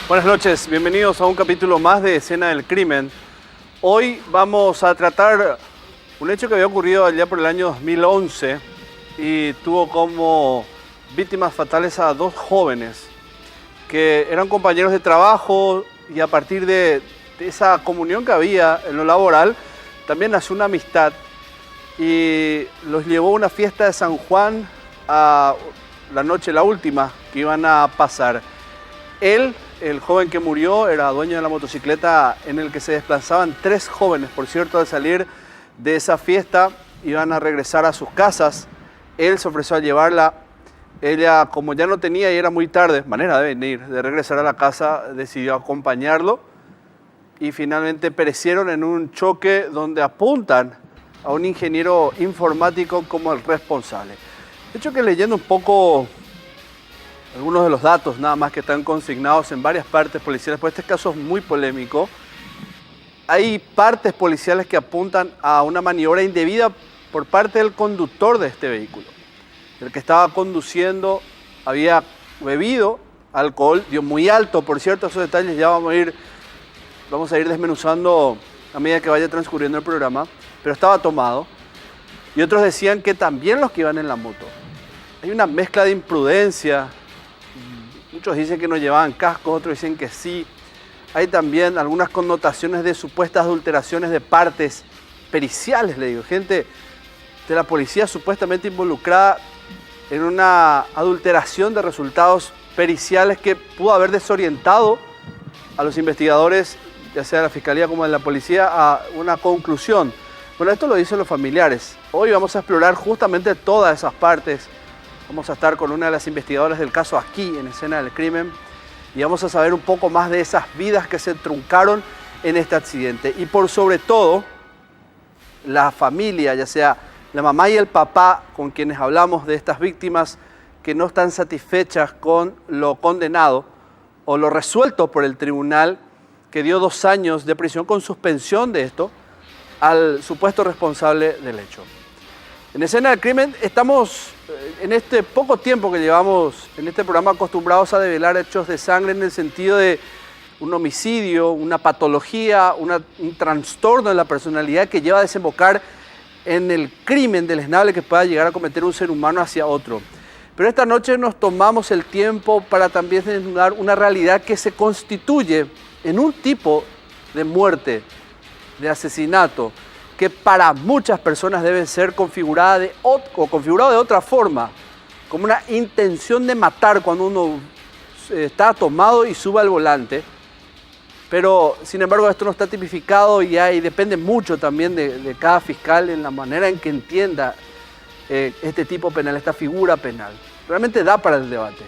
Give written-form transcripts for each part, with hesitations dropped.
Buenas noches, bienvenidos a un capítulo más de Escena del Crimen. Hoy vamos a tratar un hecho que había ocurrido allá por el año 2011 y tuvo como víctimas fatales a dos jóvenes que eran compañeros de trabajo, y a partir de esa comunión que había en lo laboral también nació una amistad y los llevó a una fiesta de San Juan, a la noche, la última que iban a pasar. Él, el joven que murió, era dueño de la motocicleta en el que se desplazaban tres jóvenes. Por cierto, al salir de esa fiesta iban a regresar a sus casas. Él se ofreció a llevarla. Ella, como ya no tenía y era muy tarde, manera de venir, de regresar a la casa, decidió acompañarlo y finalmente perecieron en un choque donde apuntan a un ingeniero informático como el responsable. De hecho, que leyendo un poco algunos de los datos nada más que están consignados en varias partes policiales, pues este caso es muy polémico. Hay partes policiales que apuntan a una maniobra indebida por parte del conductor de este vehículo. El que estaba conduciendo había bebido alcohol, dio muy alto, por cierto, esos detalles ya vamos a ir desmenuzando a medida que vaya transcurriendo el programa, pero estaba tomado. Y otros decían que también los que iban en la moto. Hay una mezcla de imprudencia. Muchos dicen que no llevaban cascos, otros dicen que sí. Hay también algunas connotaciones de supuestas adulteraciones de partes periciales, le digo. Gente de la policía supuestamente involucrada en una adulteración de resultados periciales que pudo haber desorientado a los investigadores, ya sea de la Fiscalía como de la Policía, a una conclusión. Bueno, esto lo dicen los familiares. Hoy vamos a explorar justamente todas esas partes. Vamos a estar con una de las investigadoras del caso aquí en Escena del Crimen y vamos a saber un poco más de esas vidas que se truncaron en este accidente. Y por sobre todo, la familia, ya sea la mamá y el papá con quienes hablamos de estas víctimas que no están satisfechas con lo condenado o lo resuelto por el tribunal, que dio 2 años de prisión con suspensión de esto al supuesto responsable del hecho. En Escena del Crimen estamos en este poco tiempo que llevamos en este programa acostumbrados a develar hechos de sangre en el sentido de un homicidio, una patología, un trastorno de la personalidad que lleva a desembocar en el crimen deleznable que pueda llegar a cometer un ser humano hacia otro. Pero esta noche nos tomamos el tiempo para también desnudar una realidad que se constituye en un tipo de muerte, de asesinato, que para muchas personas debe ser configurado de otra forma, como una intención de matar cuando uno está tomado y sube al volante. Pero, sin embargo, esto no está tipificado y depende mucho también de cada fiscal en la manera en que entienda este tipo penal, esta figura penal. Realmente da para el debate.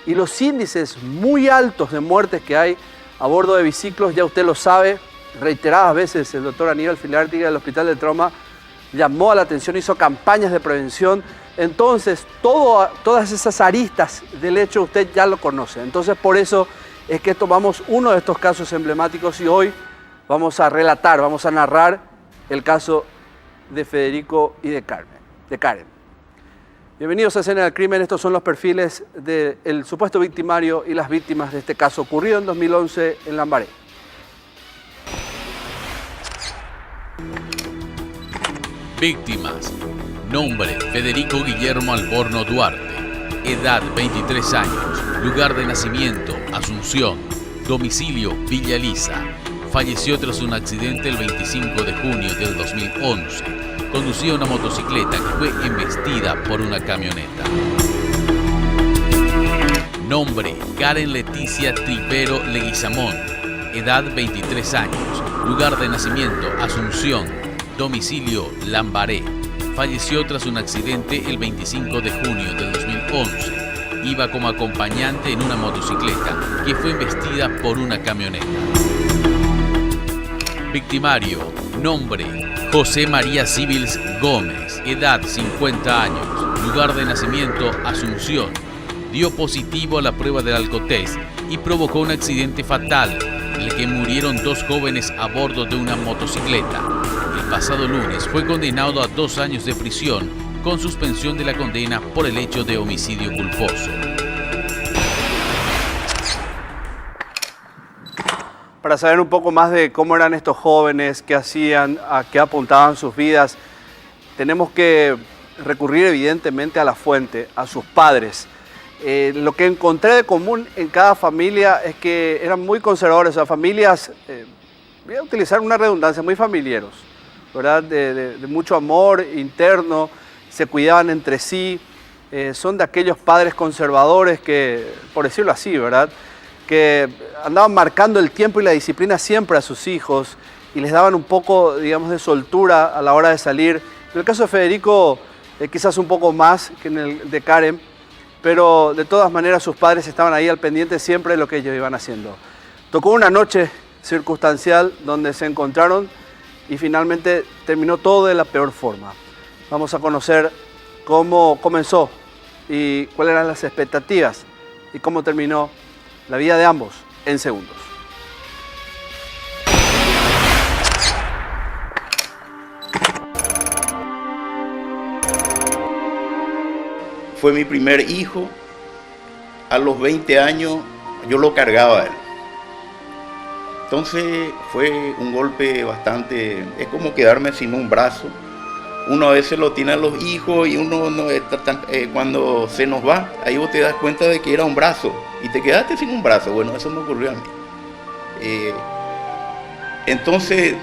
Y los índices muy altos de muertes que hay a bordo de biciclos, ya usted lo sabe, reiteradas veces el doctor Aníbal Filártiga del Hospital de Trauma llamó a la atención, hizo campañas de prevención. Entonces, todas esas aristas del hecho usted ya lo conoce. Entonces, por eso es que tomamos uno de estos casos emblemáticos y hoy vamos a relatar, vamos a narrar el caso de Federico y de Karen. Bienvenidos a Escena del Crimen. Estos son los perfiles del supuesto victimario y las víctimas de este caso ocurrido en 2011 en Lambaré. Víctimas. Nombre: Federico Guillermo Alborno Duarte. Edad: 23 años. Lugar de nacimiento: Asunción. Domicilio: Villa Elisa. Falleció tras un accidente el 25 de junio del 2011. Conducía una motocicleta que fue embestida por una camioneta. Nombre: Karen Leticia Tripero Leguizamón. Edad: 23 años. Lugar de nacimiento: Asunción. Domicilio: Lambaré. Falleció tras un accidente el 25 de junio del 2011. Iba como acompañante en una motocicleta que fue embestida por una camioneta. Victimario. Nombre: José María Civils Gómez. Edad: 50 años. Lugar de nacimiento: Asunción. Dio positivo a la prueba del alcotest y provocó un accidente fatal en el que murieron 2 jóvenes a bordo de una motocicleta. El pasado lunes fue condenado a 2 años de prisión con suspensión de la condena por el hecho de homicidio culposo. para saber un poco más de cómo eran estos jóvenes, qué hacían, a qué apuntaban sus vidas, tenemos que recurrir evidentemente a la fuente, a sus padres. Lo que encontré de común en cada familia es que eran muy conservadores, o sea, familias, voy a utilizar una redundancia, muy familiares, ¿verdad? De mucho amor interno, se cuidaban entre sí, son de aquellos padres conservadores que, por decirlo así, ¿verdad?, que andaban marcando el tiempo y la disciplina siempre a sus hijos y les daban un poco, digamos, de soltura a la hora de salir. En el caso de Federico, quizás un poco más que en el de Karen, pero de todas maneras sus padres estaban ahí al pendiente siempre de lo que ellos iban haciendo. Tocó una noche circunstancial donde se encontraron y finalmente terminó todo de la peor forma. Vamos a conocer cómo comenzó y cuáles eran las expectativas y cómo terminó la vida de ambos en segundos. Fue mi primer hijo. A los 20 años yo lo cargaba a él. Entonces fue un golpe bastante, es como quedarme sin un brazo. Uno a veces lo tiene a los hijos y uno no está tan, cuando se nos va, ahí vos te das cuenta de que era un brazo y te quedaste sin un brazo. Bueno, eso me ocurrió a mí. Entonces,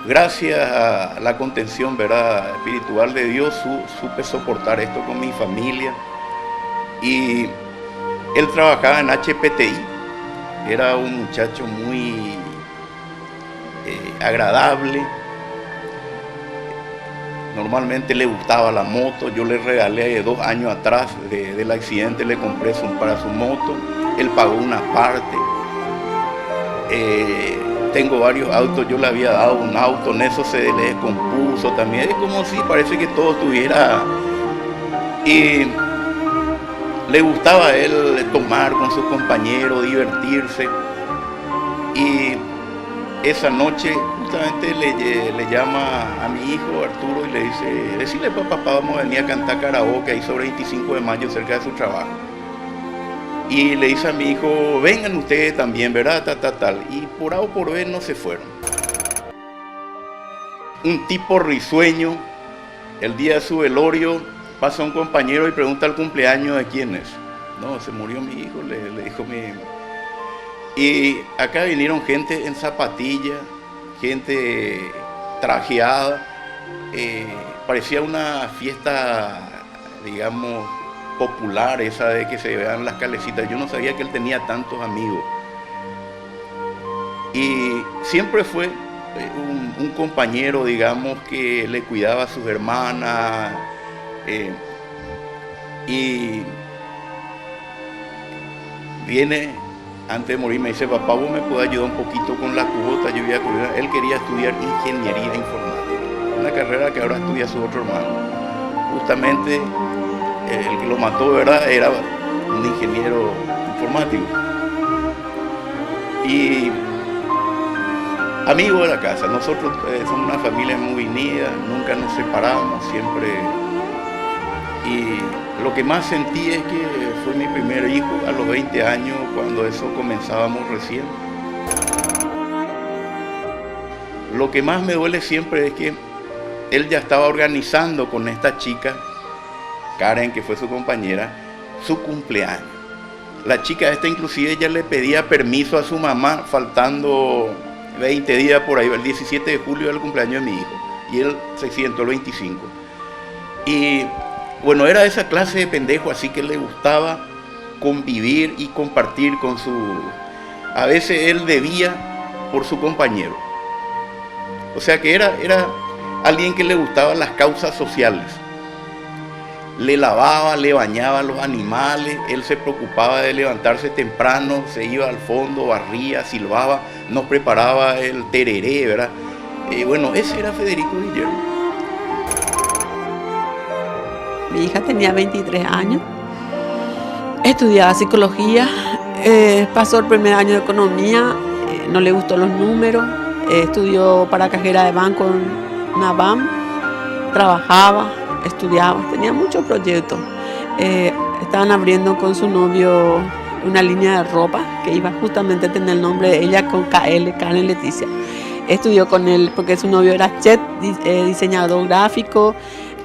gracias a la contención, ¿verdad?, espiritual de Dios, supe soportar esto con mi familia. Y él trabajaba en HPTI, era un muchacho muy agradable. Normalmente le gustaba la moto. Yo le regalé 2 años atrás del accidente, le compré para su moto. Él pagó una parte. Tengo varios autos, yo le había dado un auto, en eso se le descompuso también. Es como si parece que todo estuviera. Y le gustaba a él tomar con sus compañeros, divertirse. Y esa noche justamente le llama a mi hijo Arturo y le dice: decirle, papá, vamos a venir a cantar karaoke ahí sobre 25 de mayo cerca de su trabajo. Y le dice a mi hijo: vengan ustedes también, ¿verdad? Tal. Y por A o por B no se fueron. Un tipo risueño. El día de su velorio pasa un compañero y pregunta el cumpleaños de quién es. No, se murió mi hijo, le dijo mi hijo. Y acá vinieron gente en zapatillas, gente trajeada. Parecía una fiesta, digamos, popular, esa de que se vean las calecitas. Yo no sabía que él tenía tantos amigos. Y siempre fue un compañero, digamos, que le cuidaba a sus hermanas. Y viene, antes de morir, me dice: papá, ¿vos me podés ayudar un poquito con la cuota? Yo voy a cubrir. Él quería estudiar ingeniería informática, una carrera que ahora estudia su otro hermano. Justamente el que lo mató, ¿verdad?, era un ingeniero informático. Y amigo de la casa. Nosotros somos una familia muy unida, nunca nos separamos, siempre. Y lo que más sentí es que fue mi primer hijo a los 20 años, cuando eso comenzábamos recién. Lo que más me duele siempre es que él ya estaba organizando con esta chica, Karen, que fue su compañera, su cumpleaños. La chica esta inclusive ya le pedía permiso a su mamá, faltando 20 días por ahí, el 17 de julio era el cumpleaños de mi hijo, y él se accidentó el 25. Y bueno, era esa clase de pendejo, así que le gustaba convivir y compartir con su... A veces él debía por su compañero. O sea que era alguien que le gustaban las causas sociales. Le lavaba, le bañaba a los animales, él se preocupaba de levantarse temprano, se iba al fondo, barría, silbaba, nos preparaba el tereré, ¿verdad? Bueno, ese era Federico Guillermo. Mi hija tenía 23 años, estudiaba psicología, pasó el primer año de economía, no le gustó los números, estudió para cajera de banco en una BAM, trabajaba, estudiaba, tenía muchos proyectos. Estaban abriendo con su novio una línea de ropa que iba justamente a tener el nombre de ella con KL, Karen Leticia. Estudió con él porque su novio era chef, diseñador gráfico,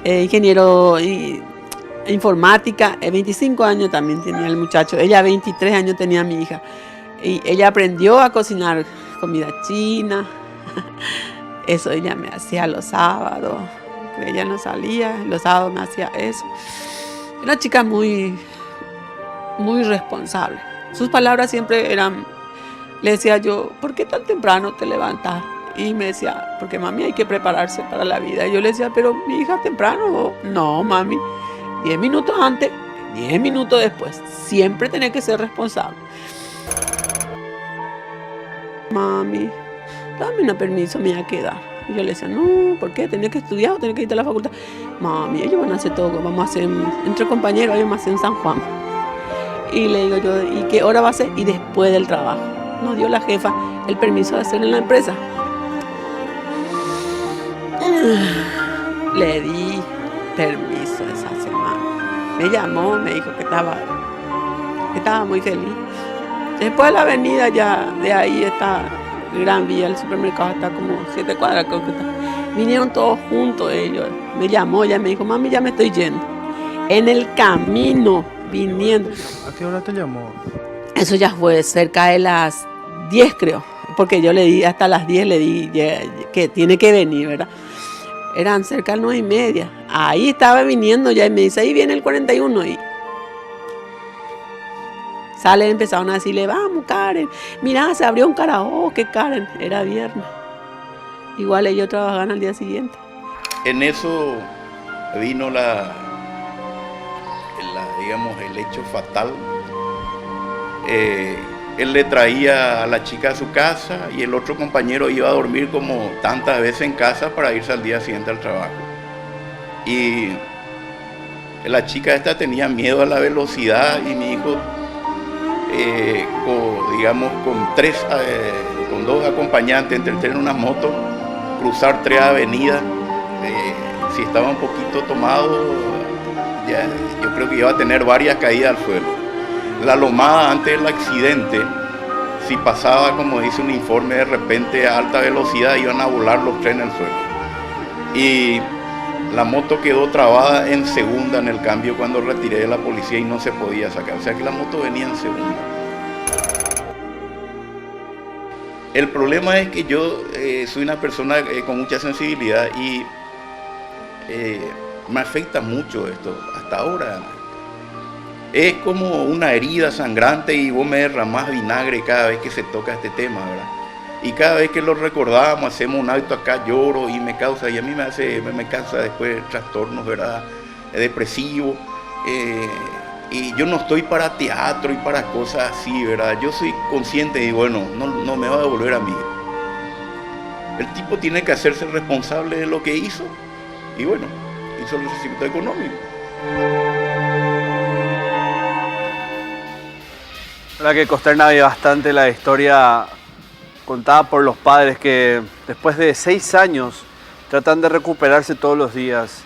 ingeniero informática. 25 años también tenía el muchacho. Ella 23 años tenía mi hija. Y ella aprendió a cocinar comida china. Eso ella me hacía los sábados. Ella no salía, los sábados me hacía eso. Una chica muy responsable. Sus palabras siempre eran, le decía yo, ¿por qué tan temprano te levantas? Y me decía, porque mami hay que prepararse para la vida. Y yo le decía, pero mi hija temprano. No, mami, 10 minutos antes, 10 minutos después. Siempre tenés que ser responsable. Mami, dame un permiso, me voy a quedar. Y yo le decía, no, ¿por qué? ¿Tenés que estudiar o tenés que irte a la facultad? Mami, ellos van a hacer todo, vamos a hacer, entre compañeros, vamos a hacer en San Juan. Y le digo yo, ¿y qué hora va a ser? Y después del trabajo. Nos dio la jefa el permiso de hacer en la empresa. Le di permiso esa semana. Me llamó, me dijo que estaba muy feliz. Después de la avenida, ya de ahí está Gran Vía, el supermercado está como 7 cuadras, creo que está. Vinieron todos juntos ellos. Me llamó, ella me dijo, mami, ya me estoy yendo. En el camino, viniendo. ¿A qué hora te llamó? Eso ya fue cerca de las 10, creo. Porque yo le di, hasta las 10 le di que tiene que venir, ¿verdad? Eran cerca de 9:30. Ahí estaba viniendo ya y me dice, ahí viene el 41. Y sale, empezaron a decirle, vamos, Karen. Mirá, se abrió un karaoke, Karen. Era viernes. Igual ellos trabajaban al día siguiente. En eso vino digamos, el hecho fatal. Él le traía a la chica a su casa y el otro compañero iba a dormir como tantas veces en casa para irse al día siguiente al trabajo. Y la chica esta tenía miedo a la velocidad y mi hijo, con 2 acompañantes, entre una moto, cruzar 3 avenidas, si estaba un poquito tomado, ya, yo creo que iba a tener varias caídas al suelo. La lomada antes del accidente, si pasaba, como dice un informe, de repente a alta velocidad, iban a volar los trenes al suelo. Y la moto quedó trabada en segunda en el cambio cuando retiré de la policía y no se podía sacar. O sea que la moto venía en segunda. El problema es que yo soy una persona con mucha sensibilidad y me afecta mucho esto hasta ahora. Es como una herida sangrante y vos me derramás vinagre cada vez que se toca este tema, ¿verdad? Y cada vez que lo recordamos, hacemos un acto acá, lloro y me causa, y a mí me causa después trastornos, ¿verdad? Depresivos. Y yo no estoy para teatro y para cosas así, ¿verdad? Yo soy consciente y bueno, no me va a devolver a mí. El tipo tiene que hacerse responsable de lo que hizo y bueno, hizo el resarcimiento económico. La que consterna bastante la historia contada por los padres que después de 6 años tratan de recuperarse todos los días.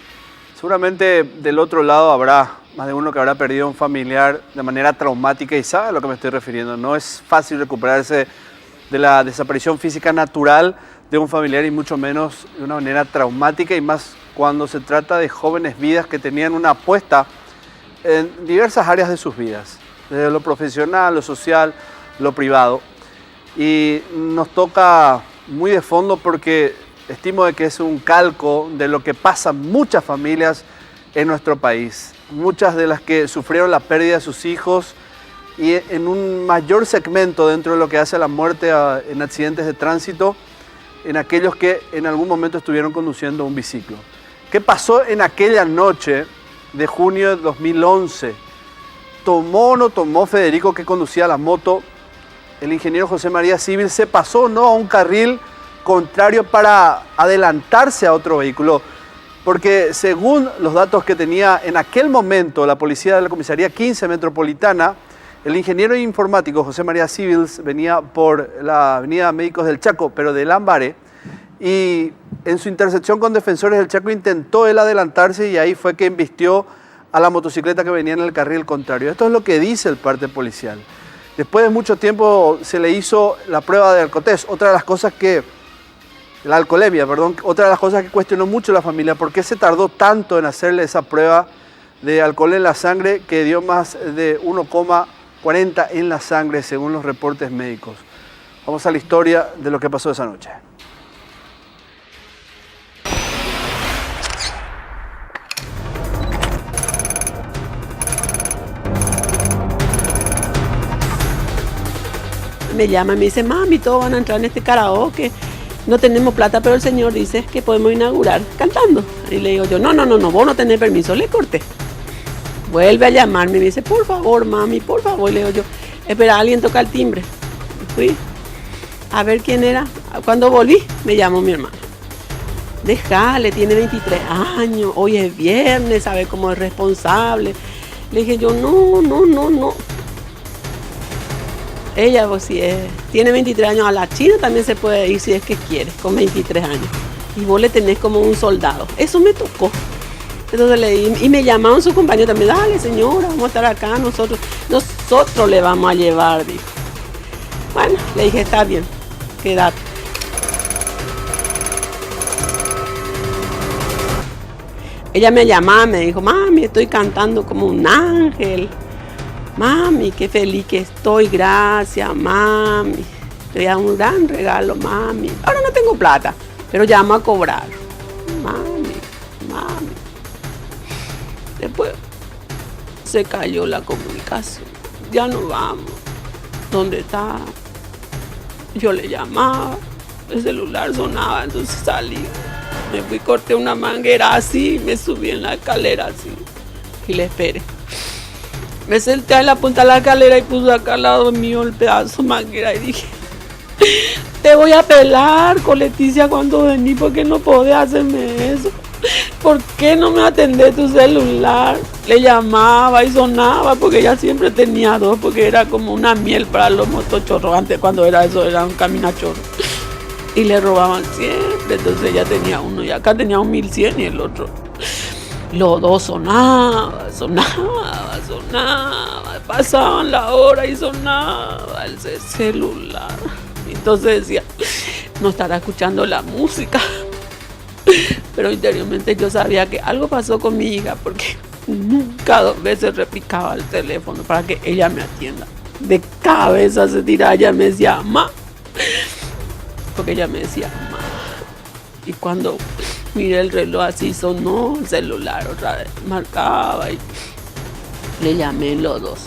Seguramente del otro lado habrá más de uno que habrá perdido un familiar de manera traumática y sabe a lo que me estoy refiriendo. No es fácil recuperarse de la desaparición física natural de un familiar y mucho menos de una manera traumática y más cuando se trata de jóvenes vidas que tenían una apuesta en diversas áreas de sus vidas, desde lo profesional, lo social, lo privado. Y nos toca muy de fondo porque estimo de que es un calco de lo que pasa en muchas familias en nuestro país. Muchas de las que sufrieron la pérdida de sus hijos y en un mayor segmento dentro de lo que hace a la muerte en accidentes de tránsito, en aquellos que en algún momento estuvieron conduciendo un biciclo. ¿Qué pasó en aquella noche de junio de 2011? ¿Tomó o no tomó Federico, que conducía la moto? El ingeniero José María Civil se pasó o no a un carril contrario para adelantarse a otro vehículo, porque según los datos que tenía en aquel momento la policía de la comisaría 15 metropolitana, el ingeniero informático José María Civil venía por la avenida Médicos del Chaco, pero de Lambaré, y en su intersección con Defensores del Chaco intentó él adelantarse y ahí fue que embistió a la motocicleta que venía en el carril contrario. Esto es lo que dice el parte policial. Después de mucho tiempo se le hizo la prueba de alcotés. Otra de las cosas que, la alcoholemia, perdón, otra de las cosas que cuestionó mucho la familia, ¿por qué se tardó tanto en hacerle esa prueba de alcohol en la sangre que dio más de 1,40 en la sangre según los reportes médicos? Vamos a la historia de lo que pasó esa noche. Me llama y me dice, mami, todos van a entrar en este karaoke. No tenemos plata, pero el señor dice que podemos inaugurar cantando. Y le digo yo, no, vos no tenés permiso. Le corté. Vuelve a llamarme y me dice, por favor, mami, por favor. Y le digo yo, espera, alguien toca el timbre. Y fui a ver quién era. Cuando volví, me llamó mi hermano. Déjale, tiene 23 años, hoy es viernes, sabe cómo es responsable. Le dije yo, no. Ella, pues si tiene 23 años, a la China también se puede ir si es que quiere, con 23 años. Y vos le tenés como un soldado. Eso me tocó. Entonces le di, y me llamaron sus compañeros también, dale señora, vamos a estar acá, nosotros le vamos a llevar, dijo. Bueno, le dije, está bien, quédate. Ella me llamaba, me dijo, mami, estoy cantando como un ángel. Mami, qué feliz que estoy, gracias, mami. Te voy a dar un gran regalo, mami. Ahora no tengo plata, pero ya vamos a cobrar. Mami. Después se cayó la comunicación. Ya no vamos. ¿Dónde está? Yo le llamaba, el celular sonaba, entonces salí. Me fui, corté una manguera así, me subí en la escalera así y le esperé. Me senté en la punta de la escalera y puse acá al lado mío el pedazo de manguera y dije, te voy a pelar con Leticia cuando vení, porque no podés hacerme eso. ¿Por qué no me atendés tu celular? Le llamaba y sonaba, porque ella siempre tenía dos, porque era como una miel para los motochorros. Antes, cuando era eso, era un caminachorro. Y le robaban siempre, entonces ella tenía uno y acá tenía un 1100 y el otro. Los dos sonaba, pasaban la hora y sonaba el celular. Entonces decía, no estará escuchando la música. Pero interiormente yo sabía que algo pasó con mi hija, porque nunca 2 veces replicaba el teléfono para que ella me atienda. De cabeza se tiraba, ella me decía, mamá. Porque ella me decía, mamá. Y cuando miré el reloj así, sonó el celular otra vez, marcaba y le llamé los dos.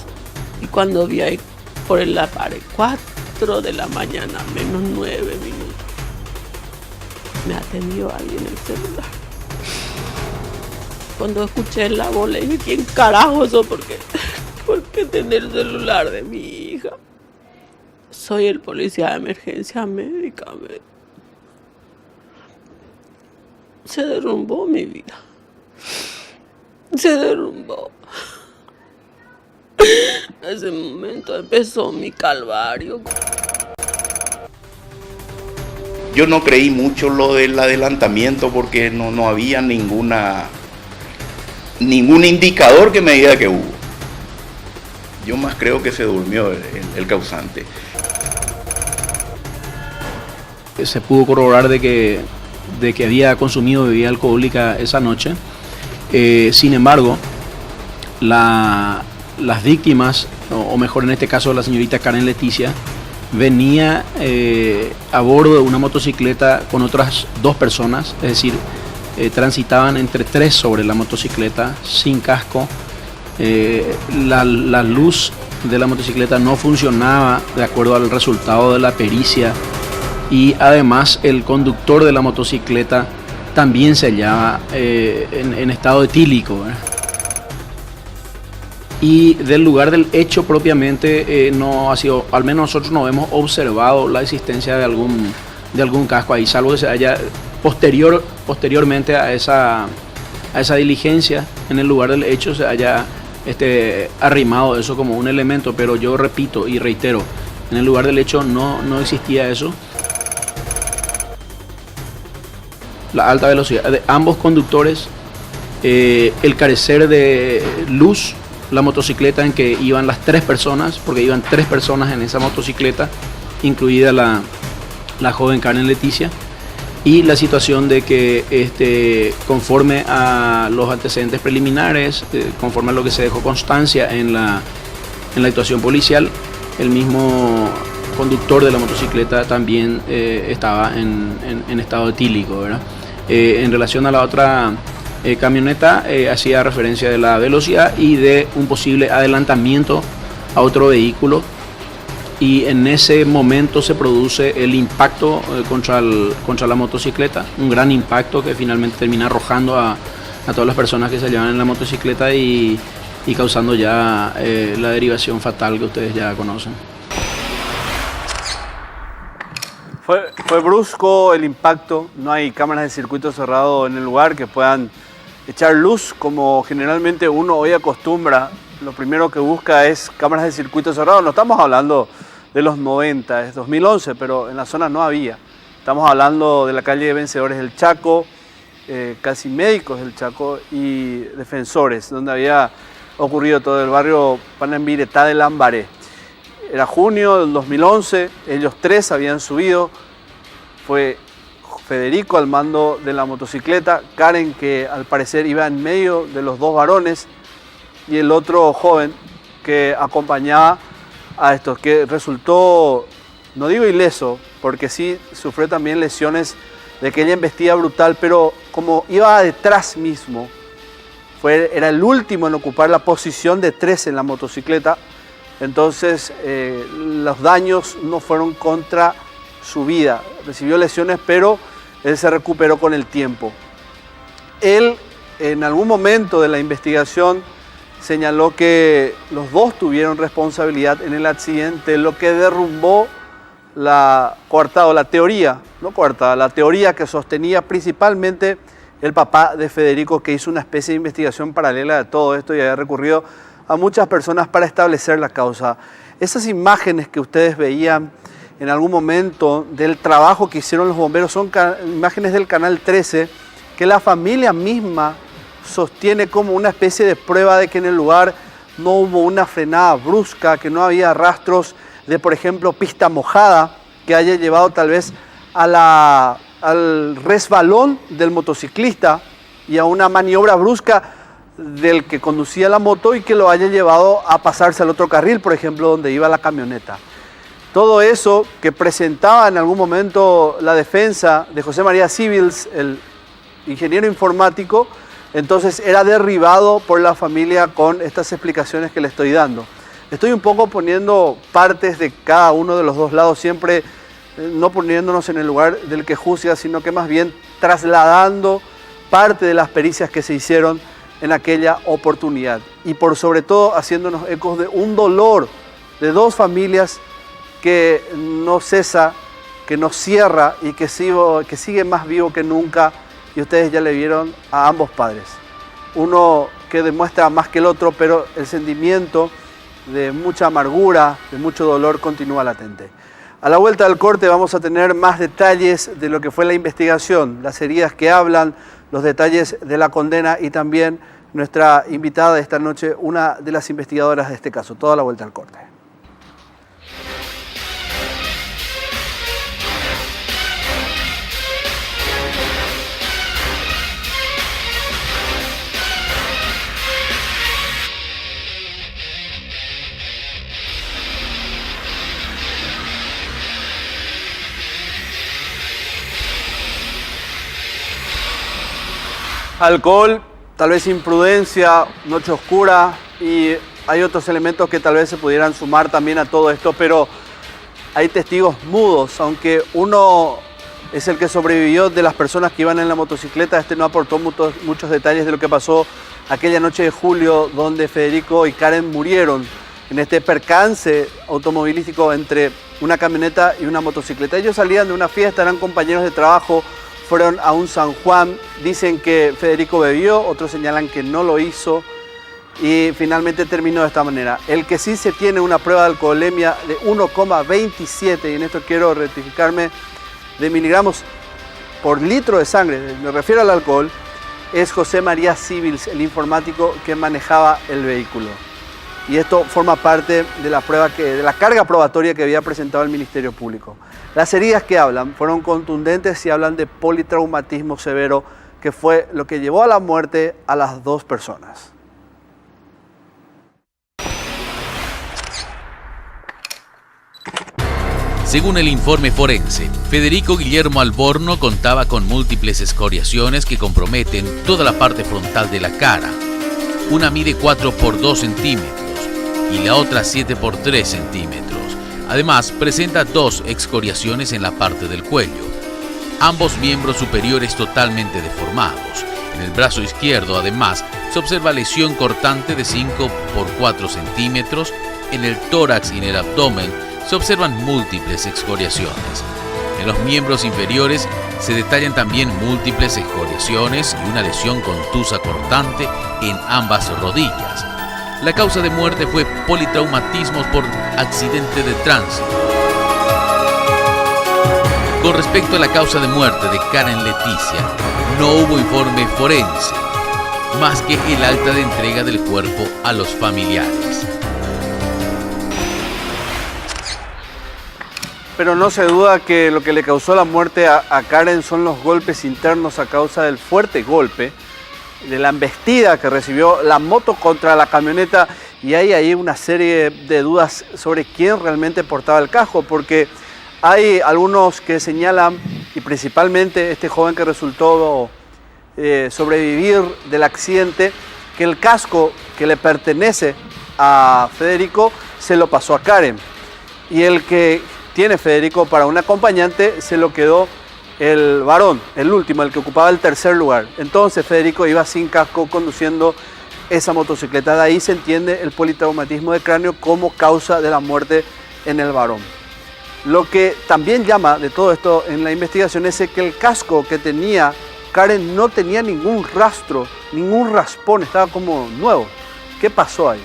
Y cuando vi ahí por la pared, 4 de la mañana, menos 9 minutos, me atendió alguien en el celular. Cuando escuché la voz le dije, ¿quién carajo eso? ¿Por qué tener el celular de mi hija? Soy el policía de emergencia médica. Se derrumbó mi vida. Se derrumbó. Ese momento empezó mi calvario. Yo no creí mucho lo del adelantamiento, porque no había ningún indicador que me diga que hubo. Yo más creo que se durmió el causante. Se pudo corroborar de que había consumido bebida alcohólica esa noche. Sin embargo, las víctimas, o mejor en este caso la señorita Karen Leticia, venía a bordo de una motocicleta con otras 2 personas, es decir, transitaban entre 3 sobre la motocicleta sin casco. La luz de la motocicleta no funcionaba de acuerdo al resultado de la pericia, y además el conductor de la motocicleta también se hallaba en estado etílico, ¿verdad? Y del lugar del hecho propiamente no ha sido, al menos nosotros no hemos observado la existencia de algún casco ahí, salvo que se haya posteriormente a esa diligencia en el lugar del hecho se haya arrimado eso como un elemento. Pero yo repito y reitero, en el lugar del hecho no existía eso. La alta velocidad de ambos conductores el carecer de luz, la motocicleta en que iban las 3 personas, porque iban 3 personas en esa motocicleta, incluida la joven Karen Leticia, y la situación de que conforme a los antecedentes preliminares, conforme a lo que se dejó constancia en la actuación policial, el mismo conductor de la motocicleta también estaba en estado etílico, ¿verdad? En relación a la otra camioneta, hacía referencia de la velocidad y de un posible adelantamiento a otro vehículo, y en ese momento se produce el impacto contra la motocicleta, un gran impacto que finalmente termina arrojando a todas las personas que se llevan en la motocicleta y causando ya la derivación fatal que ustedes ya conocen. Fue brusco el impacto, no hay cámaras de circuito cerrado en el lugar que puedan echar luz como generalmente uno hoy acostumbra. Lo primero que busca es cámaras de circuito cerrado. No estamos hablando de los 90, es 2011, pero en la zona no había. Estamos hablando de la calle de Vencedores del Chaco, casi Médicos del Chaco y Defensores, donde había ocurrido todo el barrio Panambiretá de Lambaré. Era junio del 2011, ellos 3 habían subido, fue Federico al mando de la motocicleta, Karen, que al parecer iba en medio de los 2 varones, y el otro joven que acompañaba a estos, que resultó, no digo ileso, porque sí sufrió también lesiones de aquella embestida brutal, pero como iba detrás mismo, era el último en ocupar la posición de 3 en la motocicleta, entonces los daños no fueron contra su vida, recibió lesiones, pero él se recuperó con el tiempo. Él, en algún momento de la investigación, señaló que los 2 tuvieron responsabilidad en el accidente, lo que derrumbó la teoría que sostenía principalmente el papá de Federico, que hizo una especie de investigación paralela de todo esto y había recurrido a muchas personas para establecer la causa. Esas imágenes que ustedes veían en algún momento del trabajo que hicieron los bomberos son imágenes del Canal 13 que la familia misma sostiene como una especie de prueba de que en el lugar no hubo una frenada brusca, que no había rastros de, por ejemplo, pista mojada que haya llevado tal vez al resbalón del motociclista y a una maniobra brusca del que conducía la moto y que lo haya llevado a pasarse al otro carril, por ejemplo, donde iba la camioneta. Todo eso que presentaba en algún momento la defensa de José María Civils, el ingeniero informático, entonces era derribado por la familia con estas explicaciones que le estoy dando. Estoy un poco poniendo partes de cada uno de los 2 lados, siempre no poniéndonos en el lugar del que juzga, sino que más bien trasladando parte de las pericias que se hicieron en aquella oportunidad. Y por sobre todo haciéndonos ecos de un dolor de 2 familias que no cesa, que no cierra y que sigue más vivo que nunca. Y ustedes ya le vieron a ambos padres. Uno que demuestra más que el otro, pero el sentimiento de mucha amargura, de mucho dolor continúa latente. A la vuelta del corte vamos a tener más detalles de lo que fue la investigación, las heridas que hablan, los detalles de la condena y también nuestra invitada de esta noche, una de las investigadoras de este caso. Toda la vuelta al corte. Alcohol, tal vez imprudencia, noche oscura y hay otros elementos que tal vez se pudieran sumar también a todo esto, pero hay testigos mudos, aunque uno es el que sobrevivió de las personas que iban en la motocicleta, no aportó muchos detalles de lo que pasó aquella noche de julio donde Federico y Karen murieron en este percance automovilístico entre una camioneta y una motocicleta. Ellos salían de una fiesta, eran compañeros de trabajo, fueron a un San Juan, dicen que Federico bebió, otros señalan que no lo hizo y finalmente terminó de esta manera. El que sí se tiene una prueba de alcoholemia de 1,27, y en esto quiero rectificarme, de miligramos por litro de sangre, me refiero al alcohol, es José María Civils, el informático que manejaba el vehículo. Y esto forma parte de la de la carga probatoria que había presentado el Ministerio Público. Las heridas que hablan fueron contundentes y hablan de politraumatismo severo, que fue lo que llevó a la muerte a las dos personas. Según el informe forense, Federico Guillermo Alborno contaba con múltiples escoriaciones que comprometen toda la parte frontal de la cara. Una mide 4 por 2 centímetros y la otra 7 por 3 centímetros. Además, presenta 2 excoriaciones en la parte del cuello. Ambos miembros superiores totalmente deformados. En el brazo izquierdo, además, se observa lesión cortante de 5 por 4 centímetros. En el tórax y en el abdomen se observan múltiples excoriaciones. En los miembros inferiores se detallan también múltiples excoriaciones y una lesión contusa cortante en ambas rodillas. La causa de muerte fue politraumatismos por accidente de tránsito. Con respecto a la causa de muerte de Karen Leticia, no hubo informe forense, más que el acta de entrega del cuerpo a los familiares. Pero no se duda que lo que le causó la muerte a Karen son los golpes internos a causa del fuerte golpe, de la embestida que recibió la moto contra la camioneta, y hay ahí una serie de dudas sobre quién realmente portaba el casco, porque hay algunos que señalan, y principalmente este joven que resultó sobrevivir del accidente, que el casco que le pertenece a Federico se lo pasó a Karen, y el que tiene Federico para un acompañante se lo quedó el varón, el último, el que ocupaba el tercer lugar. Entonces Federico iba sin casco conduciendo esa motocicleta. De ahí se entiende el politraumatismo de cráneo como causa de la muerte en el varón. Lo que también llama de todo esto en la investigación es que el casco que tenía Karen no tenía ningún rastro, ningún raspón, estaba como nuevo. ¿Qué pasó ahí?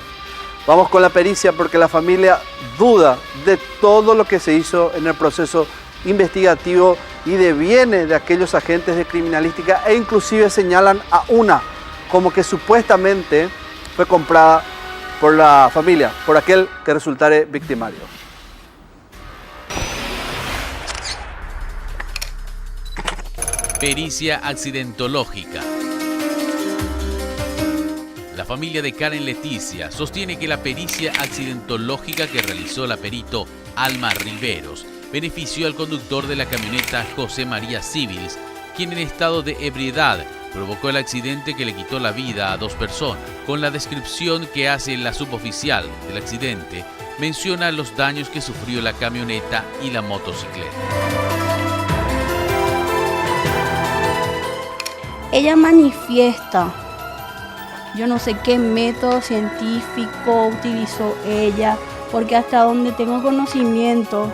Vamos con la pericia porque la familia duda de todo lo que se hizo en el proceso investigativo y deviene de aquellos agentes de criminalística, e inclusive señalan a una como que supuestamente fue comprada por la familia, por aquel que resultare victimario. Pericia accidentológica. La familia de Karen Leticia sostiene que la pericia accidentológica que realizó la perito Alma Riveros benefició al conductor de la camioneta José María Civils, quien en estado de ebriedad provocó el accidente que le quitó la vida a dos personas. Con la descripción que hace la suboficial del accidente, menciona los daños que sufrió la camioneta y la motocicleta. Ella manifiesta, yo no sé qué método científico utilizó ella, porque hasta donde tengo conocimiento,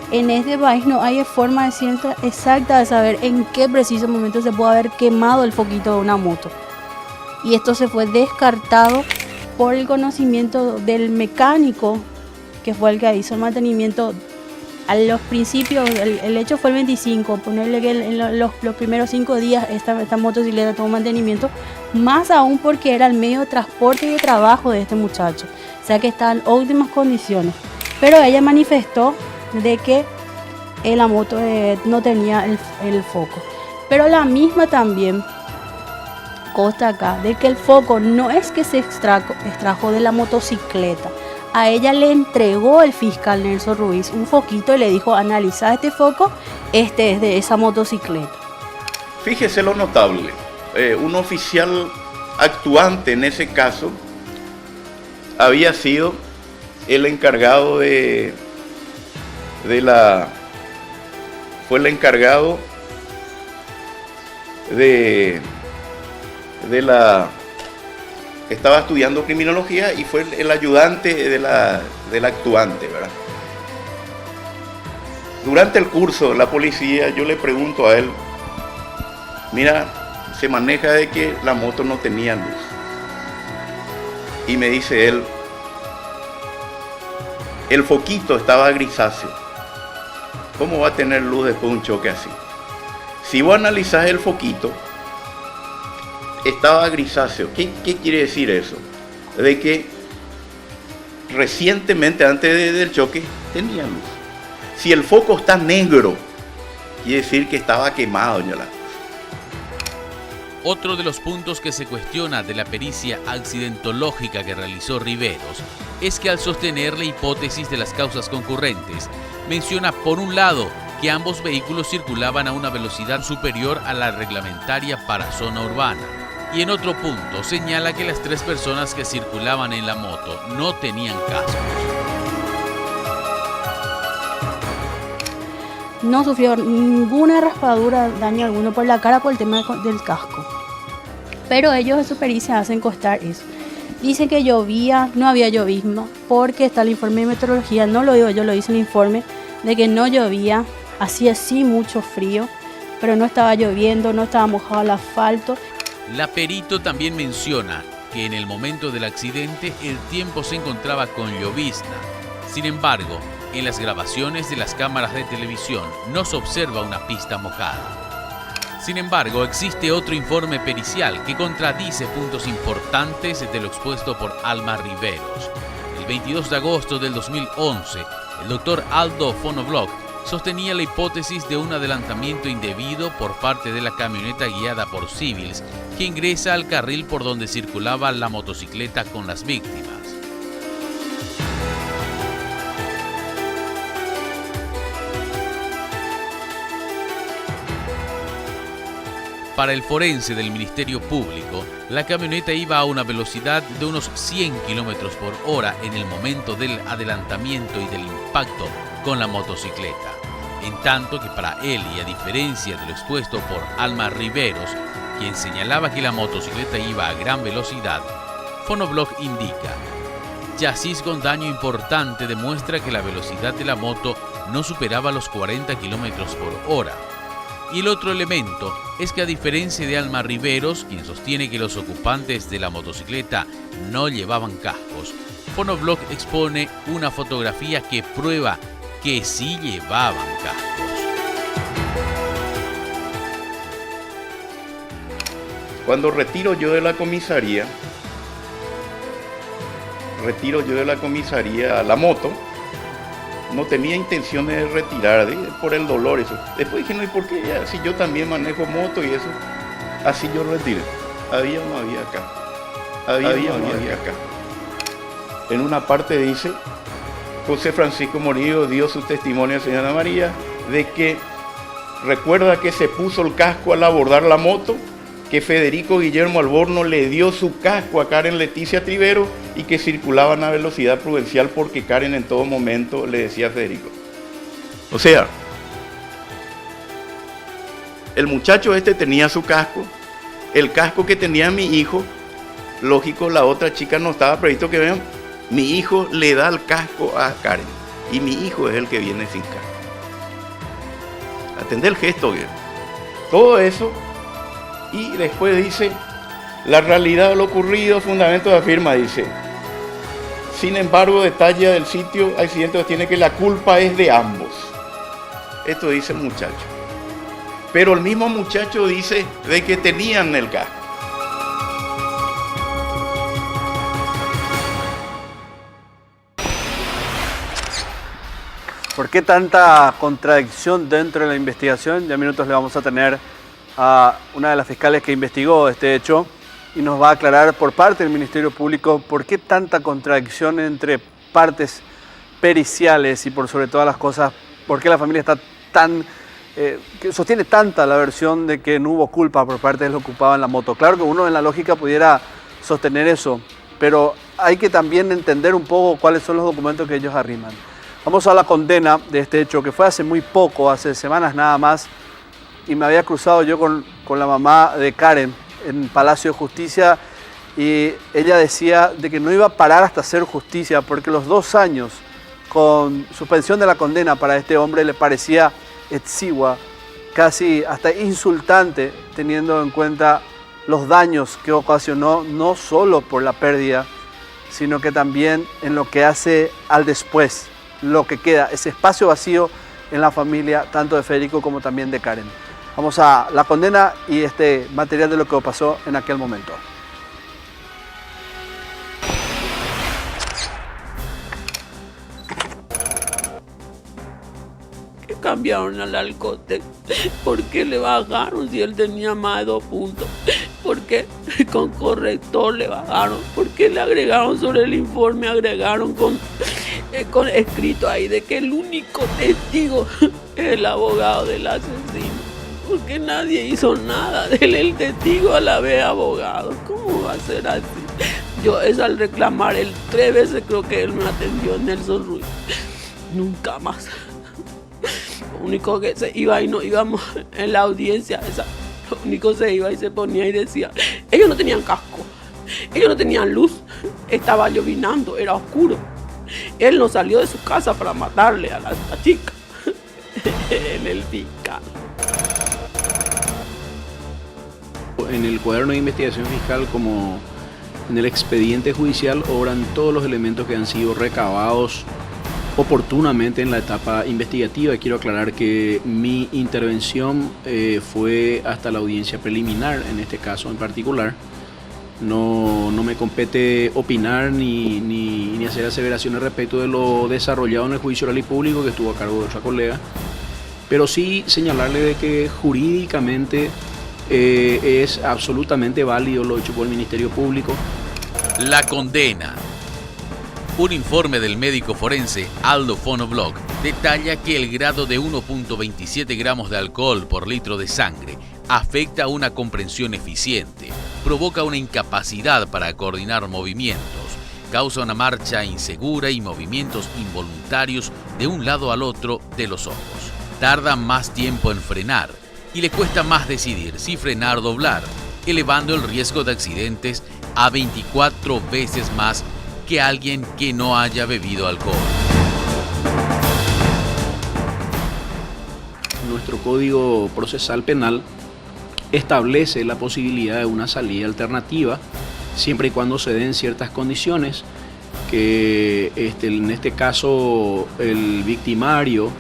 en este país no hay forma de ciencia exacta de saber en qué preciso momento se puede haber quemado el foquito de una moto. Y esto se fue descartado por el conocimiento del mecánico, que fue el que hizo el mantenimiento. A los principios, el hecho fue el 25, ponerle que en los primeros 5 días esta motocicleta tuvo mantenimiento, más aún porque era el medio de transporte y de trabajo de este muchacho, o sea que está en óptimas condiciones. Pero ella manifestó de que la moto no tenía el foco, pero la misma también consta acá de que el foco no es que se extrajo de la motocicleta. A ella le entregó el fiscal Nelson Ruiz un foquito y le dijo: analiza este foco, este es de esa motocicleta. Fíjese lo notable, un oficial actuante en ese caso había sido el encargado fue el encargado estaba estudiando criminología y fue el ayudante del actuante, ¿verdad? Durante el curso, la policía, yo le pregunto a él, mira, se maneja de que la moto no tenía luz. Y me dice él, el foquito estaba grisáceo. ¿Cómo va a tener luz después de un choque así? Si vos analizás el foquito, estaba grisáceo. ¿Qué quiere decir eso? De que recientemente, antes del choque, tenía luz. Si el foco está negro, quiere decir que estaba quemado ya la luz. Otro de los puntos que se cuestiona de la pericia accidentológica que realizó Riveros es que al sostener la hipótesis de las causas concurrentes, menciona por un lado que ambos vehículos circulaban a una velocidad superior a la reglamentaria para zona urbana, y en otro punto señala que las 3 personas que circulaban en la moto no tenían cascos. No sufrió ninguna raspadura, daño alguno por la cara por el tema del casco. Pero ellos en su pericia hacen constar eso. Dicen que llovía, no había llovismo, porque está el informe de meteorología, no lo digo yo, lo dice el informe, de que no llovía, hacía sí mucho frío, pero no estaba lloviendo, no estaba mojado el asfalto. La perito también menciona que en el momento del accidente el tiempo se encontraba con llovizna. Sin embargo, en las grabaciones de las cámaras de televisión no se observa una pista mojada. Sin embargo, existe otro informe pericial que contradice puntos importantes de lo expuesto por Alma Riveros. El 22 de agosto del 2011, el doctor Aldo Fonovlog sostenía la hipótesis de un adelantamiento indebido por parte de la camioneta guiada por Civils que ingresa al carril por donde circulaba la motocicleta con las víctimas. Para el forense del Ministerio Público, la camioneta iba a una velocidad de unos 100 km por hora en el momento del adelantamiento y del impacto con la motocicleta. En tanto que para él, y a diferencia de lo expuesto por Alma Riveros, quien señalaba que la motocicleta iba a gran velocidad, Fonoblog indica: chasis con daño importante demuestra que la velocidad de la moto no superaba los 40 km por hora. Y el otro elemento es que, a diferencia de Alma Riveros, quien sostiene que los ocupantes de la motocicleta no llevaban cascos, Fonoblog expone una fotografía que prueba que sí llevaban cascos. Cuando retiro yo de la comisaría la moto, no tenía intenciones de retirar por el dolor eso. Después dije, no, ¿y por qué? Ya, si yo también manejo moto y eso, así yo retiré. Había o no había acá. Había o no había acá. En una parte dice, José Francisco Morillo dio su testimonio a señora María de que recuerda que se puso el casco al abordar la moto, que Federico Guillermo Alborno le dio su casco a Karen Leticia Trivero y que circulaban a velocidad prudencial porque Karen en todo momento le decía a Federico. O sea, el muchacho este tenía su casco, el casco que tenía mi hijo, lógico, la otra chica no estaba previsto que vean, mi hijo le da el casco a Karen y mi hijo es el que viene sin casco. Atendé el gesto bien. Todo eso. Y después dice, la realidad de lo ocurrido, fundamento de afirma, dice, sin embargo, detalla del sitio accidente tiene que la culpa es de ambos. Esto dice el muchacho. Pero el mismo muchacho dice de que tenían el casco. ¿Por qué tanta contradicción dentro de la investigación? Ya en minutos le vamos a tener a una de las fiscales que investigó este hecho y nos va a aclarar por parte del Ministerio Público por qué tanta contradicción entre partes periciales y por sobre todas las cosas, por qué la familia está tan, que sostiene tanta la versión de que no hubo culpa por parte de los que ocupaban la moto. Claro que uno en la lógica pudiera sostener eso, pero hay que también entender un poco cuáles son los documentos que ellos arriman. Vamos a la condena de este hecho que fue hace muy poco, hace semanas nada más, y me había cruzado yo con la mamá de Karen en Palacio de Justicia y ella decía de que no iba a parar hasta hacer justicia porque los 2 años con suspensión de la condena para este hombre le parecía exigua, casi hasta insultante, teniendo en cuenta los daños que ocasionó no solo por la pérdida, sino que también en lo que hace al después, lo que queda, ese espacio vacío en la familia, tanto de Federico como también de Karen. Vamos a la condena y este material de lo que pasó en aquel momento. Cambiaron al Alcote. ¿Por qué le bajaron si él tenía más de 2 puntos? ¿Por qué con corrector le bajaron? ¿Por qué le agregaron sobre el informe? Agregaron con escrito ahí de que el único testigo es el abogado del asesino. Porque nadie hizo nada de él, el testigo a la vez abogado. ¿Cómo va a ser así? Yo es al reclamar él 3 veces creo que él me atendió, Nelson Ruiz. Nunca más. Lo único que se iba y no íbamos en la audiencia esa, lo único se iba y se ponía y decía, ellos no tenían casco, ellos no tenían luz, estaba llovinando, era oscuro. Él no salió de su casa para matarle a la chica. En el fiscal. En el cuaderno de investigación fiscal, como en el expediente judicial, obran todos los elementos que han sido recabados oportunamente en la etapa investigativa. Quiero aclarar que mi intervención fue hasta la audiencia preliminar, en este caso en particular. No me compete opinar ni hacer aseveraciones respecto de lo desarrollado en el juicio oral y público que estuvo a cargo de otra colega, pero sí señalarle de que jurídicamente es absolutamente válido lo hecho por el Ministerio Público. La condena. Un informe del médico forense Aldo Fonoblock detalla que el grado de 1.27 gramos de alcohol por litro de sangre afecta a una comprensión eficiente, provoca una incapacidad para coordinar movimientos, causa una marcha insegura y movimientos involuntarios de un lado al otro de los ojos. Tarda más tiempo en frenar y le cuesta más decidir si frenar o doblar, elevando el riesgo de accidentes a 24 veces más que alguien que no haya bebido alcohol. Nuestro Código Procesal Penal establece la posibilidad de una salida alternativa siempre y cuando se den ciertas condiciones, que en este caso el victimario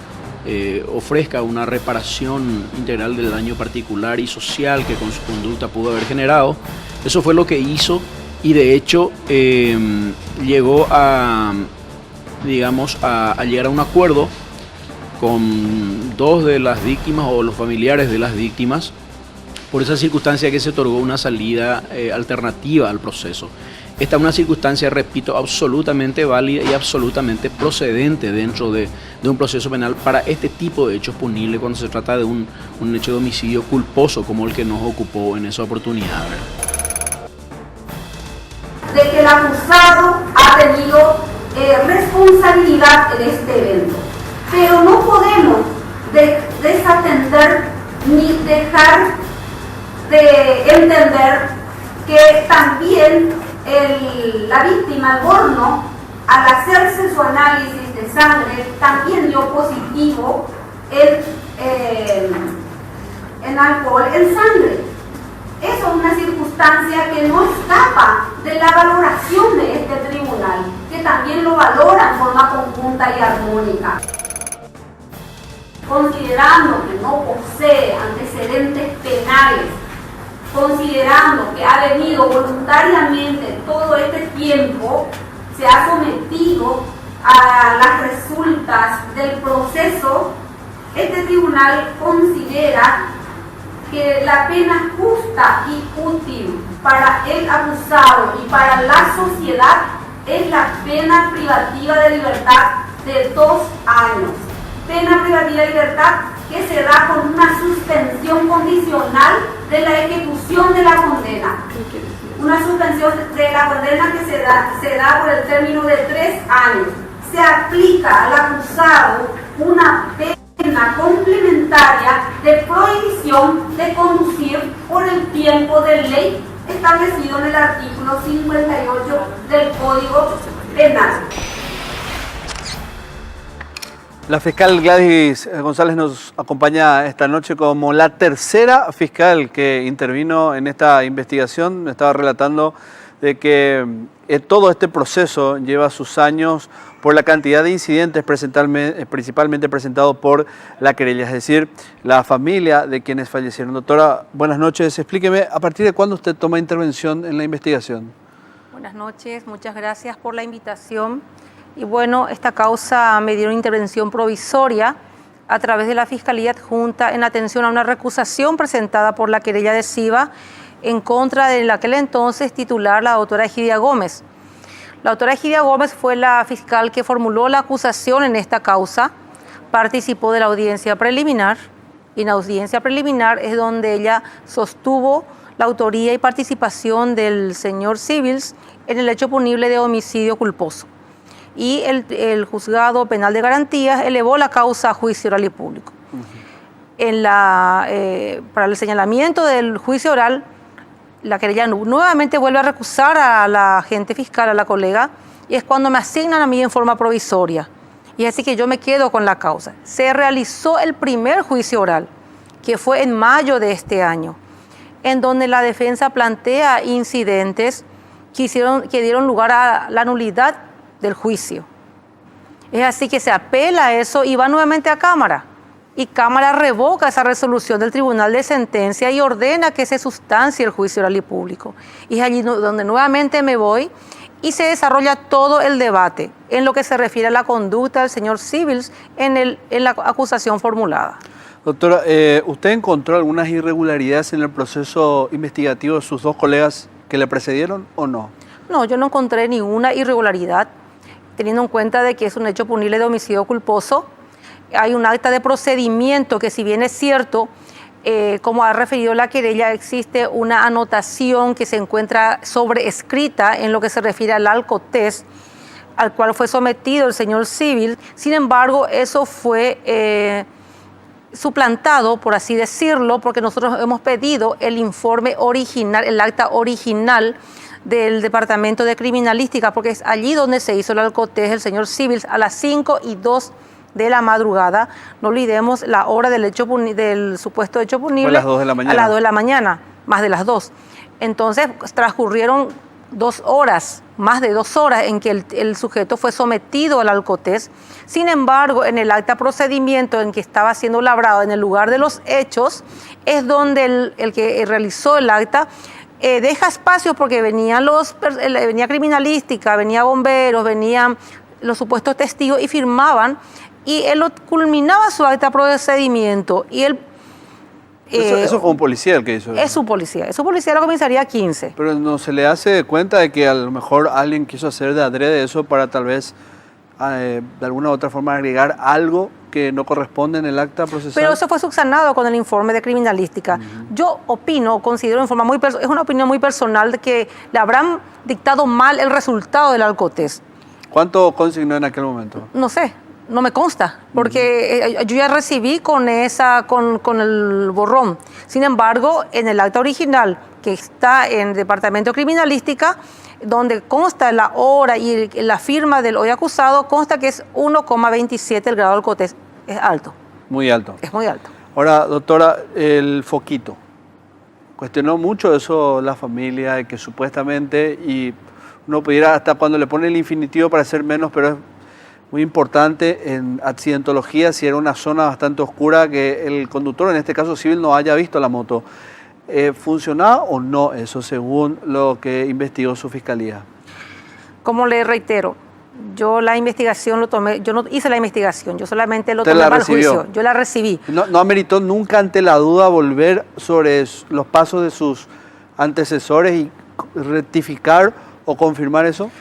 ofrezca una reparación integral del daño particular y social que con su conducta pudo haber generado. Eso fue lo que hizo y de hecho llegó a llegar a un acuerdo con 2 de las víctimas o los familiares de las víctimas, por esa circunstancia que se otorgó una salida alternativa al proceso. Esta es una circunstancia, repito, absolutamente válida y absolutamente procedente dentro de un proceso penal para este tipo de hechos punibles cuando se trata de un hecho de homicidio culposo como el que nos ocupó en esa oportunidad, ¿verdad? De que el acusado ha tenido responsabilidad en este evento. Pero no podemos desatender ni dejar de entender que también la víctima, el Borno, al hacerse su análisis de sangre, también dio positivo en alcohol en sangre. Eso es una circunstancia que no escapa de la valoración de este tribunal, que también lo valora en forma conjunta y armónica. Considerando que no posee antecedentes penales, considerando que ha venido voluntariamente todo este tiempo, se ha sometido a las resultas del proceso, este tribunal considera que la pena justa y útil para el acusado y para la sociedad es la pena privativa de libertad de 2 años. Pena privativa de libertad que se da con una suspensión condicional de la ejecución de la condena. Una suspensión de la condena que se da por el término de 3 años. Se aplica al acusado una pena complementaria de prohibición de conducir por el tiempo de ley establecido en el artículo 58 del Código Penal. La fiscal Gladys González nos acompaña esta noche como la tercera fiscal que intervino en esta investigación. Me estaba relatando de que todo este proceso lleva sus años por la cantidad de incidentes principalmente presentados por la querella, es decir, la familia de quienes fallecieron. Doctora, buenas noches. Explíqueme, ¿a partir de cuándo usted toma intervención en la investigación? Buenas noches, muchas gracias por la invitación. Y bueno, esta causa me dieron intervención provisoria a través de la Fiscalía Adjunta en atención a una recusación presentada por la querella adhesiva en contra de aquel entonces titular, la doctora Egidia Gómez. La doctora Egidia Gómez fue la fiscal que formuló la acusación en esta causa, participó de la audiencia preliminar, y en la audiencia preliminar es donde ella sostuvo la autoría y participación del señor Civils en el hecho punible de homicidio culposo. Y el juzgado penal de garantías elevó la causa a juicio oral y público. Para el señalamiento del juicio oral, la querella nuevamente vuelve a recusar a la agente fiscal, a la colega, y es cuando me asignan a mí en forma provisoria. Y así que yo me quedo con la causa. Se realizó el primer juicio oral, que fue en mayo de este año, en donde la defensa plantea incidentes que dieron lugar a la nulidad del juicio. Es así que se apela a eso y va nuevamente a Cámara. Y Cámara revoca esa resolución del Tribunal de Sentencia y ordena que se sustancie el juicio oral y público. Y es allí donde nuevamente me voy y se desarrolla todo el debate en lo que se refiere a la conducta del señor Civils en la acusación formulada. Doctora, ¿usted encontró algunas irregularidades en el proceso investigativo de sus dos colegas que le precedieron o no? No, yo no encontré ninguna irregularidad, teniendo en cuenta de que es un hecho punible de homicidio culposo. Hay un acta de procedimiento que, si bien es cierto, como ha referido la querella, existe una anotación que se encuentra sobreescrita en lo que se refiere al alcotest, al cual fue sometido el señor Civil. Sin embargo, eso fue suplantado, por así decirlo, porque nosotros hemos pedido el informe original, el acta original del Departamento de Criminalística, porque es allí donde se hizo el alcotest del señor Civil a las 5:02 de la madrugada. No olvidemos la hora del supuesto hecho punible. Fue a las 2 de la mañana. A las 2 de la mañana, más de las 2. Entonces transcurrieron 2 horas, más de 2 horas en que el sujeto fue sometido al alcotest. Sin embargo, en el acta procedimiento en que estaba siendo labrado en el lugar de los hechos, es donde el que realizó el acta deja espacio, porque venía criminalística, venía bomberos, venían los supuestos testigos y firmaban, y él culminaba su acta de procedimiento y él... Eso fue un policía el que hizo eso. Es su policía de la comisaría 15. Pero no se le hace cuenta de que a lo mejor alguien quiso hacer de adrede eso para tal vez de alguna u otra forma agregar algo que no corresponde en el acta procesal. Pero eso fue subsanado con el informe de criminalística. Yo considero en forma es una opinión muy personal, de que le habrán dictado mal el resultado del alcotest. ¿Cuánto consignó en aquel momento? No sé, no me consta, porque yo ya recibí con el borrón. Sin embargo, en el acta original, que está en el Departamento de Criminalística, donde consta la hora y la firma del hoy acusado, consta que es 1,27 el grado del alcotest. Es alto. Muy alto. Es muy alto. Ahora, doctora, el foquito. Cuestionó mucho eso la familia, de que supuestamente, y uno pudiera hasta cuando le pone el infinitivo para ser menos, pero es muy importante en accidentología, si era una zona bastante oscura, que el conductor, en este caso civil, no haya visto la moto. ¿Funcionaba o no eso, según lo que investigó su fiscalía? Como le reitero, yo la investigación lo tomé, yo no hice la investigación, yo solamente lo tomé para el juicio, yo la recibí. ¿No ameritó nunca ante la duda volver sobre los pasos de sus antecesores y rectificar o confirmar eso?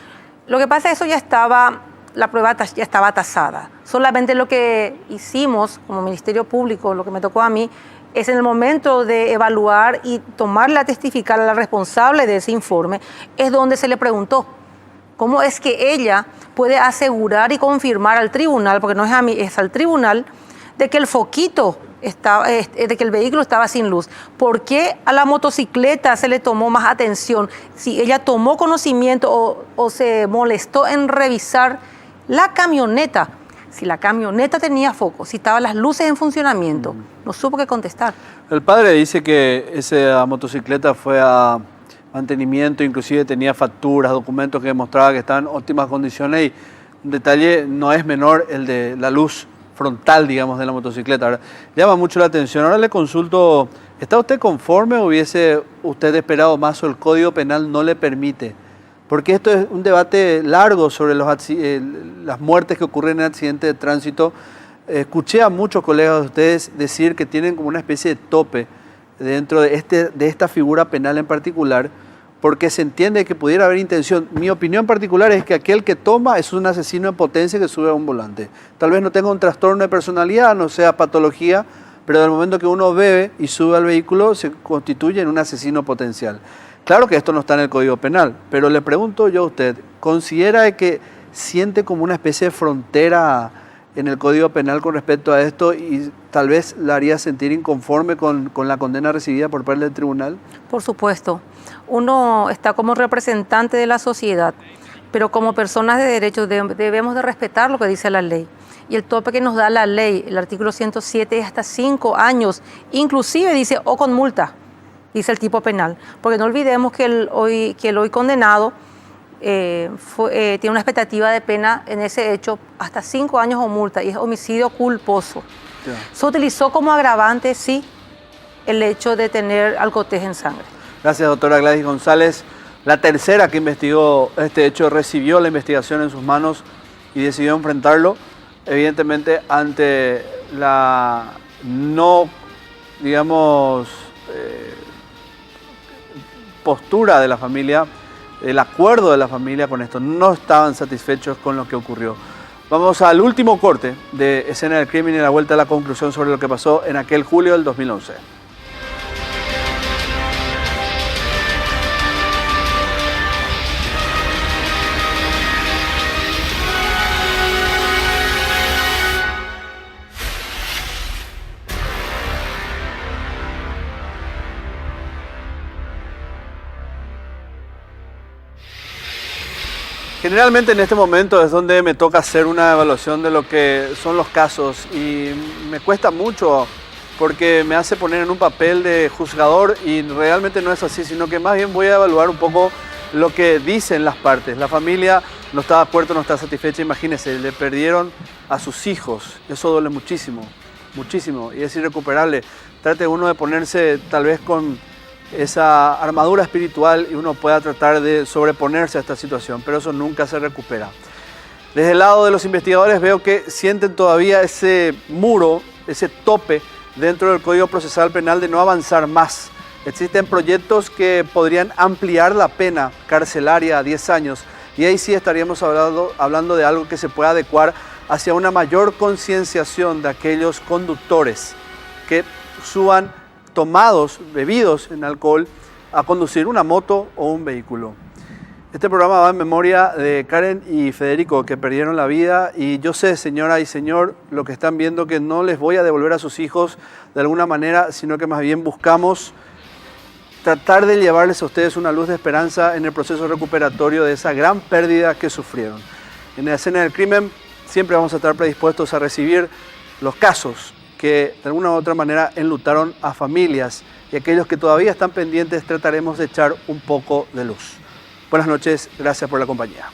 Lo que pasa es que eso ya estaba, la prueba ya estaba tasada. Solamente lo que hicimos como Ministerio Público, lo que me tocó a mí, es en el momento de evaluar y tomarla a testificar a la responsable de ese informe, es donde se le preguntó cómo es que ella puede asegurar y confirmar al tribunal, porque no es a mí, es al tribunal, de que el foquito de que el vehículo estaba sin luz. ¿Por qué a la motocicleta se le tomó más atención? Si ella tomó conocimiento o se molestó en revisar la camioneta, si la camioneta tenía foco, si estaban las luces en funcionamiento, no supo qué contestar. El padre dice que esa motocicleta fue a mantenimiento, inclusive tenía facturas, documentos que demostraban que estaban en óptimas condiciones y un detalle no es menor el de la luz frontal, digamos, de la motocicleta. Ahora, llama mucho la atención. Ahora le consulto, ¿está usted conforme o hubiese usted esperado más o el Código Penal no le permite? Porque esto es un debate largo sobre las muertes que ocurren en accidentes de tránsito. Escuché a muchos colegas de ustedes decir que tienen como una especie de tope dentro de esta figura penal en particular, porque se entiende que pudiera haber intención. Mi opinión particular es que aquel que toma es un asesino en potencia que sube a un volante. Tal vez no tenga un trastorno de personalidad, no sea patología, pero del momento que uno bebe y sube al vehículo se constituye en un asesino potencial. Claro que esto no está en el Código Penal, pero le pregunto yo a usted, ¿considera que siente como una especie de frontera en el Código Penal con respecto a esto y tal vez la haría sentir inconforme con la condena recibida por parte del tribunal? Por supuesto. Uno está como representante de la sociedad, pero como personas de derechos debemos de respetar lo que dice la ley. Y el tope que nos da la ley, el artículo 107, es hasta 5 años, inclusive dice o con multa, dice el tipo penal. Porque no olvidemos que el hoy condenado tiene una expectativa de pena en ese hecho hasta 5 años o multa, y es homicidio culposo. Yeah. Se utilizó como agravante, sí, el hecho de tener alcotés en sangre. Gracias, doctora Gladys González. La tercera que investigó este hecho recibió la investigación en sus manos y decidió enfrentarlo, evidentemente ante la no, digamos, postura de la familia, el acuerdo de la familia con esto. No estaban satisfechos con lo que ocurrió. Vamos al último corte de Escena del Crimen y la vuelta a la conclusión sobre lo que pasó en aquel julio del 2011. Generalmente en este momento es donde me toca hacer una evaluación de lo que son los casos y me cuesta mucho porque me hace poner en un papel de juzgador y realmente no es así, sino que más bien voy a evaluar un poco lo que dicen las partes. La familia no está de acuerdo, no está satisfecha, imagínense, le perdieron a sus hijos, eso duele muchísimo, muchísimo y es irrecuperable. Trate uno de ponerse tal vez con esa armadura espiritual y uno pueda tratar de sobreponerse a esta situación, pero eso nunca se recupera. Desde el lado de los investigadores veo que sienten todavía ese muro, ese tope dentro del Código Procesal Penal de no avanzar más. Existen proyectos que podrían ampliar la pena carcelaria a 10 años y ahí sí estaríamos hablando de algo que se pueda adecuar hacia una mayor concienciación de aquellos conductores que suban tomados, bebidos en alcohol, a conducir una moto o un vehículo. Este programa va en memoria de Karen y Federico, que perdieron la vida, y yo sé, señora y señor, lo que están viendo, que no les voy a devolver a sus hijos de alguna manera, sino que más bien buscamos tratar de llevarles a ustedes una luz de esperanza en el proceso recuperatorio de esa gran pérdida que sufrieron. En la Escena del Crimen siempre vamos a estar predispuestos a recibir los casos que de alguna u otra manera enlutaron a familias, y aquellos que todavía están pendientes trataremos de echar un poco de luz. Buenas noches, gracias por la compañía.